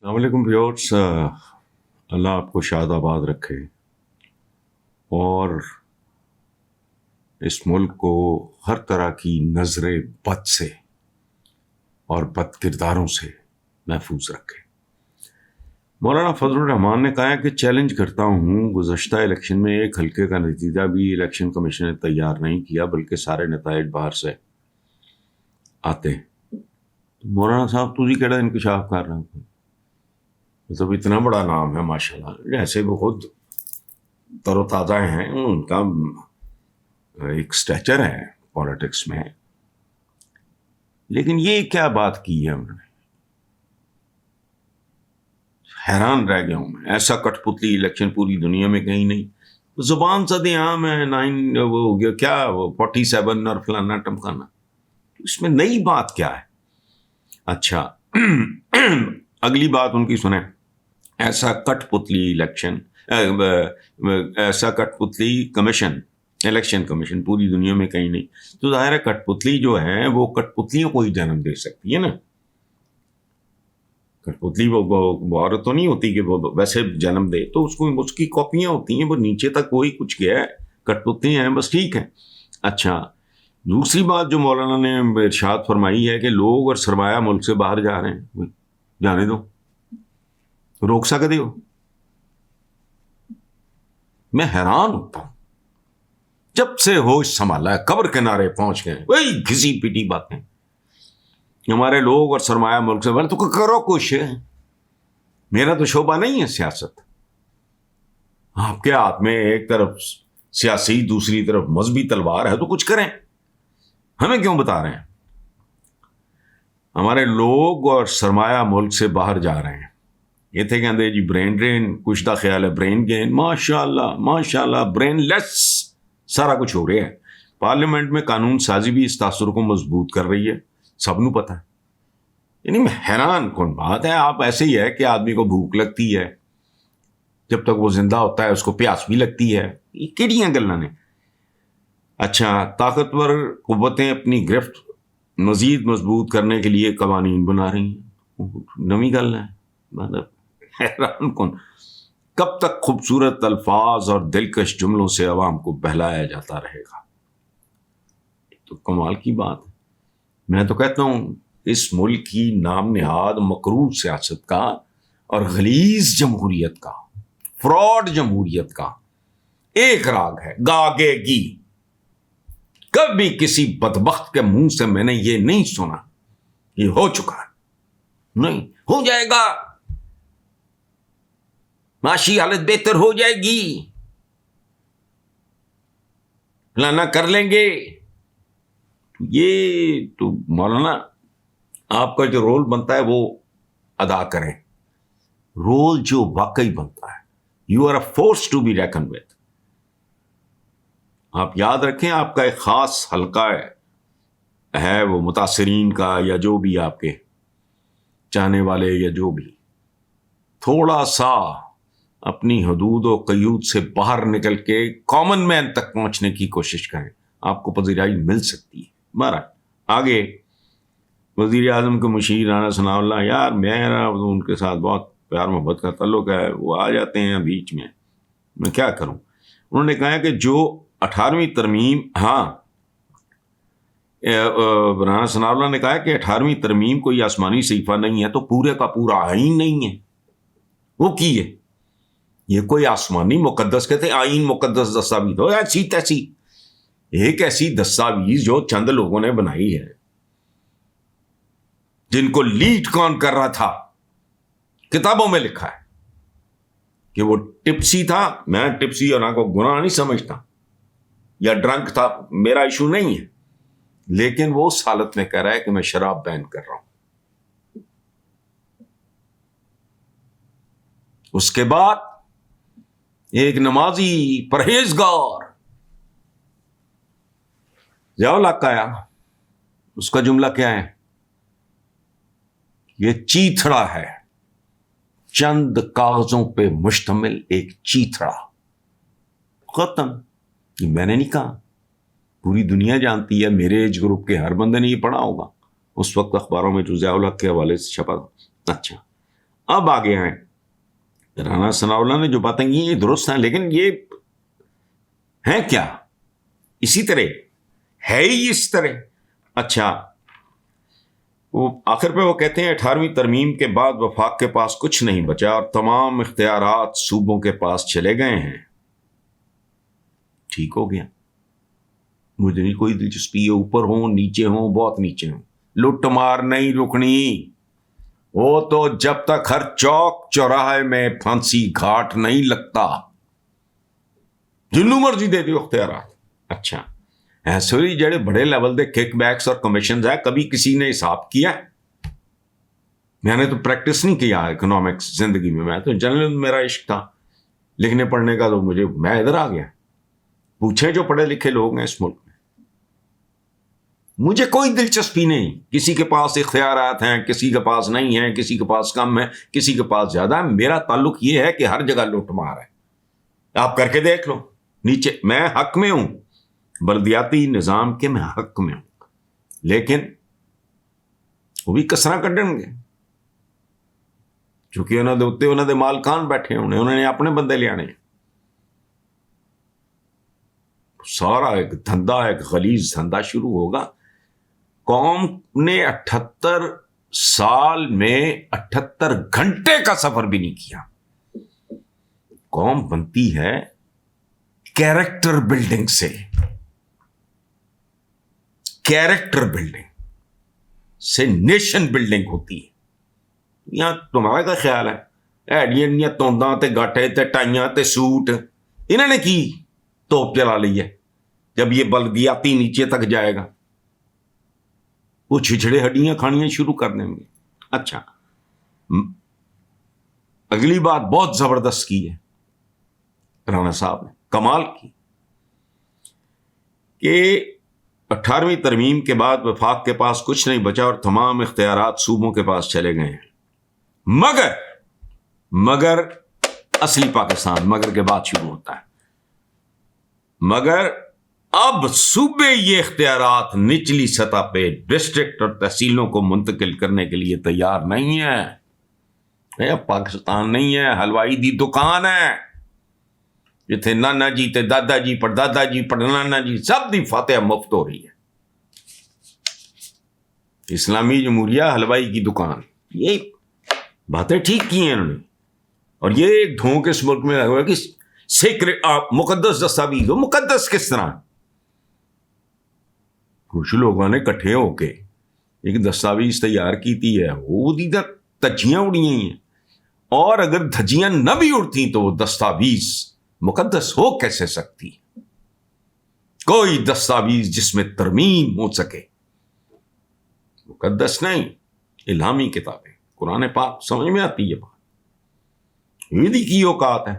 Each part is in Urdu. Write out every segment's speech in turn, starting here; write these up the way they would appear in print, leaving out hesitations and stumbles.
السلام علیکم ویورز، اللہ آپ کو شاد آباد رکھے اور اس ملک کو ہر طرح کی نظر بد سے اور بد کرداروں سے محفوظ رکھے۔ مولانا فضل الرحمان نے کہا ہے کہ چیلنج کرتا ہوں، گزشتہ الیکشن میں ایک حلقے کا نتیجہ بھی الیکشن کمیشن نے تیار نہیں کیا بلکہ سارے نتائج باہر سے آتے ہیں۔ مولانا صاحب تجھی کیڑا انکشاف کر رہے ہیں؟ مطلب اتنا بڑا نام ہے ماشاءاللہ، جیسے وہ خود تر و تازہ ہیں، ان کا ایک سٹیچر ہے پالیٹکس میں، لیکن یہ کیا بات کی ہے انہوں نے؟ حیران رہ گیا ہوں میں۔ ایسا کٹ پتلی الیکشن پوری دنیا میں کہیں نہیں۔ زبان سدے عام ہے، 9 وہ ہو گیا کیا، وہ 47 اور فلانا ٹمکانا، اس میں نئی بات کیا ہے؟ اچھا اگلی بات ان کی سنیں، ایسا کٹ پتلی الیکشن، ایسا کٹ پتلی کمیشن، الیکشن کمیشن پوری دنیا میں کہیں نہیں۔ تو ظاہر ہے کٹ پتلی جو ہے وہ کٹ پتلیوں کو ہی جنم دے سکتی ہے نا۔ کٹ پتلی وہ عورت تو نہیں ہوتی کہ وہ ویسے جنم دے، تو اس کی کاپیاں ہوتی ہیں، وہ نیچے تک وہی کچھ گیا ہے، کٹ پتلی ہیں بس، ٹھیک ہے۔ اچھا دوسری بات جو مولانا نے ارشاد فرمائی ہے کہ لوگ اور سرمایہ ملک سے باہر جا رہے ہیں، جانے دو، روک سکتے ہو؟ میں حیران ہوتا ہوں، جب سے ہوش سنبھالا ہے قبر کنارے پہنچ گئے، وہی گھسی پیٹی باتیں، ہمارے لوگ اور سرمایہ ملک سے باہر۔ تو کرو کچھ، میرا تو شعبہ نہیں ہے سیاست، آپ کے ہاتھ میں ایک طرف سیاسی دوسری طرف مذہبی تلوار ہے، تو کچھ کریں، ہمیں کیوں بتا رہے ہیں؟ ہمارے لوگ اور سرمایہ ملک سے باہر جا رہے ہیں، یہ تھے کہتے جی برین ڈرین، کچھ دا خیال ہے برین گین، ماشاء اللہ برین لیس سارا کچھ ہو رہا ہے۔ پارلیمنٹ میں قانون سازی بھی اس تاثر کو مضبوط کر رہی ہے، سب نو پتہ ہے۔ یعنی میں حیران کون بات ہے، آپ ایسے ہی ہے کہ آدمی کو بھوک لگتی ہے، جب تک وہ زندہ ہوتا ہے اس کو پیاس بھی لگتی ہے، یہ کیڑیاں گلاں نے۔ اچھا طاقتور قوتیں اپنی گرفت مزید مضبوط کرنے کے لیے قوانین بنا رہی ہیں، نئی گل ہے، مطلب حیران کن۔ کب تک خوبصورت الفاظ اور دلکش جملوں سے عوام کو بہلایا جاتا رہے گا؟ تو کمال کی بات ہے۔ میں تو کہتا ہوں اس ملک کی نام نہاد مکروہ سیاست کا اور غلیظ جمہوریت کا، فراڈ جمہوریت کا ایک راگ ہے، گاگے گی۔ کبھی کسی بدبخت کے منہ سے میں نے یہ نہیں سنا یہ ہو چکا ہے، نہیں ہو جائے گا، معاشی حالت بہتر ہو جائے گی، فلانا کر لیں گے۔ یہ تو مولانا آپ کا جو رول بنتا ہے وہ ادا کریں، رول جو واقعی بنتا ہے۔ You are a force to be reckoned with. آپ یاد رکھیں آپ کا ایک خاص حلقہ ہے وہ متاثرین کا، یا جو بھی آپ کے چاہنے والے، یا جو بھی، تھوڑا سا اپنی حدود و قیود سے باہر نکل کے کامن مین تک پہنچنے کی کوشش کریں، آپ کو پذیرائی مل سکتی ہے۔ بہرحال آگے وزیر اعظم کے مشیر رانا ثناء اللہ، یار میرا ان کے ساتھ بہت پیار محبت کا تعلق ہے، وہ آ جاتے ہیں بیچ میں کیا کروں۔ انہوں نے کہا کہ جو 18ویں ترمیم، رانا ثناء اللہ نے کہا کہ 18ویں ترمیم کوئی آسمانی صحیفہ نہیں ہے، تو پورے کا پورا آئین نہیں ہے وہ کی ہے، یہ کوئی آسمانی مقدس کہتے آئین مقدس دستاویز ہو، ایسی تیسی ایک ایسی دستاویز جو چند لوگوں نے بنائی ہے، جن کو لیڈ کون کر رہا تھا کتابوں میں لکھا ہے کہ وہ ٹپسی تھا۔ میں ٹپسی اور کو گناہ نہیں سمجھتا، یا ڈرنک تھا، میرا ایشو نہیں ہے، لیکن وہ اس حالت میں کہہ رہا ہے کہ میں شراب بین کر رہا ہوں۔ اس کے بعد ایک نمازی پرہیزگار ضیاء الحق آیا، اس کا جملہ کیا ہے؟ یہ چیتھڑا ہے، چند کاغذوں پہ مشتمل ایک چیتھڑا، ختم۔ یہ میں نے نہیں کہا، پوری دنیا جانتی ہے، میرے ایج گروپ کے ہر بندے نے یہ پڑھا ہوگا، اس وقت اخباروں میں جو ضیاء الحق کے حوالے سے چھپا تھا۔ اچھا اب آگے ہیں رانا ثناءاللہ نے جو باتیں کی یہ درست ہیں، لیکن یہ ہیں کیا اسی طرح ہے ہی اس طرح. اچھا وہ آخر پہ وہ کہتے ہیں 18ویں ترمیم کے بعد وفاق کے پاس کچھ نہیں بچا اور تمام اختیارات صوبوں کے پاس چلے گئے ہیں. ٹھیک ہو گیا، مجھے نہیں کوئی دلچسپی ہے اوپر ہوں نیچے ہوں بہت نیچے ہوں، لٹ مار نہیں رکنی. وہ تو جب تک ہر چوک چوراہے میں پھانسی گھاٹ نہیں لگتا جنوں مرضی دے دیو اختیارات. اچھا ایسے ہی جڑے بڑے لیول دے کک بیکس اور کمیشنز ہیں، کبھی کسی نے حساب کیا؟ میں نے تو پریکٹس نہیں کیا اکنامکس زندگی میں تو جنرل میرا عشق تھا لکھنے پڑھنے کا، تو میں ادھر آ گیا. پوچھیں جو پڑھے لکھے لوگ ہیں اس ملک میں، مجھے کوئی دلچسپی نہیں کسی کے پاس اختیارات ہیں کسی کے پاس نہیں ہیں، کسی کے پاس کم ہے کسی کے پاس زیادہ ہے. میرا تعلق یہ ہے کہ ہر جگہ لوٹ مار ہے. آپ کر کے دیکھ لو نیچے، میں حق میں ہوں بلدیاتی نظام کے، میں حق میں ہوں، لیکن وہ بھی کسرا کڈن گے چونکہ انہوں نے مالکان بیٹھے ہونے، انہوں نے اپنے بندے لے آنے. سارا ایک دھندا ایک غلیظ دھندا شروع ہوگا. قوم نے 78 سال میں 78 گھنٹے کا سفر بھی نہیں کیا. قوم بنتی ہے کیریکٹر بلڈنگ سے، کیریکٹر بلڈنگ سے نیشن بلڈنگ ہوتی ہے. یہاں تمہارا کیا خیال ہے ایڈیاں تونداں تے گاٹے تے ٹائیاں تے سوٹ انہوں نے کی توپ چلا لی ہے. جب یہ بلدیاتی نیچے تک جائے گا وہ چھچڑے ہڈیاں کھانیاں شروع کر دیں گے. اچھا اگلی بات بہت زبردست کی ہے رانا صاحب نے، کمال کی، کہ 18ویں ترمیم کے بعد وفاق کے پاس کچھ نہیں بچا اور تمام اختیارات صوبوں کے پاس چلے گئے ہیں. مگر اصلی پاکستان مگر کے بعد شروع ہوتا ہے. مگر اب صوبے یہ اختیارات نچلی سطح پہ ڈسٹرکٹ اور تحصیلوں کو منتقل کرنے کے لیے تیار نہیں ہے. پاکستان نہیں ہے، حلوائی دی دکان ہے جتھے نانا جی تے دادا جی پردادا جی پڑنانا جی سب دی فاتحہ مفت ہو رہی ہے. اسلامی جمہوریہ حلوائی کی دکان، یہ باتیں ٹھیک کی ہیں انہوں نے. اور یہ ایک ڈھونگ اس ملک میں لگا ہوا کہ سیکرٹ مقدس دستاویز ہو. مقدس کس طرح؟ کچھ لوگوں نے کٹھے ہو کے ایک دستاویز تیار کی تھی ہے، وہ ادھر دھجیاں اڑی ہیں، اور اگر دھجیاں نہ بھی اڑتی تو وہ دستاویز مقدس ہو کیسے سکتی؟ کوئی دستاویز جس میں ترمیم ہو سکے مقدس نہیں. الہامی کتابیں قرآن پاک سمجھ میں آتی ہے بات، یہ کی اوقات ہے.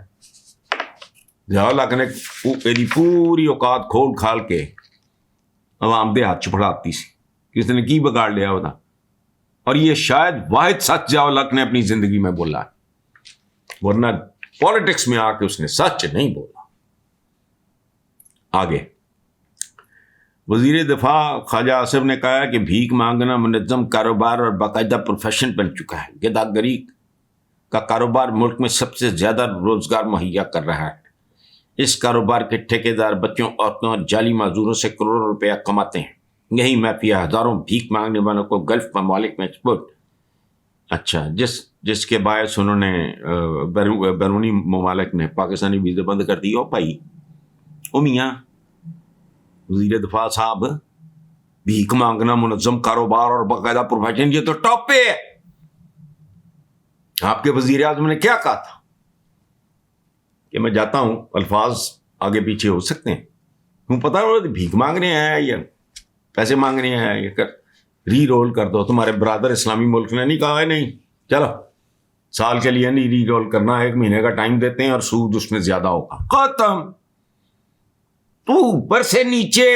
نے پوری اوقات کھول کھال کے عوام دے ہاتھ چھپڑاتی سی، کس نے کی بگاڑ لیا ہوتا. اور یہ شاید واحد سچ ضیاء نے اپنی زندگی میں بولا ہے، ورنہ پالیٹکس میں آ کے اس نے سچ نہیں بولا. آگے وزیر دفاع خواجہ آصف نے کہا کہ بھیک مانگنا منظم کاروبار اور باقاعدہ پروفیشن بن چکا ہے. گداگری کا کاروبار ملک میں سب سے زیادہ روزگار مہیا کر رہا ہے. اس کاروبار کے ٹھیکیدار بچوں عورتوں اور جعلی معذوروں سے کروڑوں روپیہ کماتے ہیں. یہی مافیا ہزاروں بھیک مانگنے والوں کو گلف ممالک میں ایکسپورٹ. اچھا جس کے باعث انہوں نے بیرونی ممالک نے پاکستانی ویزے بند کر دی. بھائی میاں وزیر دفاع صاحب، بھیک مانگنا منظم کاروبار اور باقاعدہ پروفیشن یہ تو ٹاپ پہ ہے. آپ کے وزیر اعظم نے کیا کہا تھا کہ میں جاتا ہوں، الفاظ آگے پیچھے ہو سکتے ہیں، تم پتا بھیک مانگنے آیا یا پیسے مانگنے آیا یا ری رول کر دو. تمہارے برادر اسلامی ملک نے نہیں کہا ہے نہیں چلو سال کے لیے نہیں ری رول کرنا، 1 مہینے کا ٹائم دیتے ہیں اور سود اس میں زیادہ ہوگا. ختم. تو اوپر سے نیچے.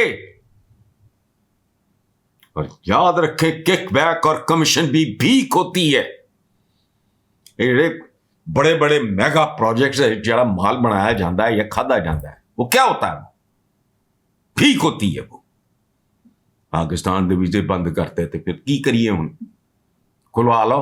اور یاد رکھیں کک بیک اور کمیشن بھی بھیک ہوتی ہے. بڑے بڑے میگا پروجیکٹس جڑا مال بنایا جاتا ہے یا کھادا جاتا ہے وہ کیا ہوتا ہے؟ بھیک ہوتی ہے. وہ پاکستان دے ویزے بند کرتے تھے، پھر کی کریے ہوں؟ کھلوا لو.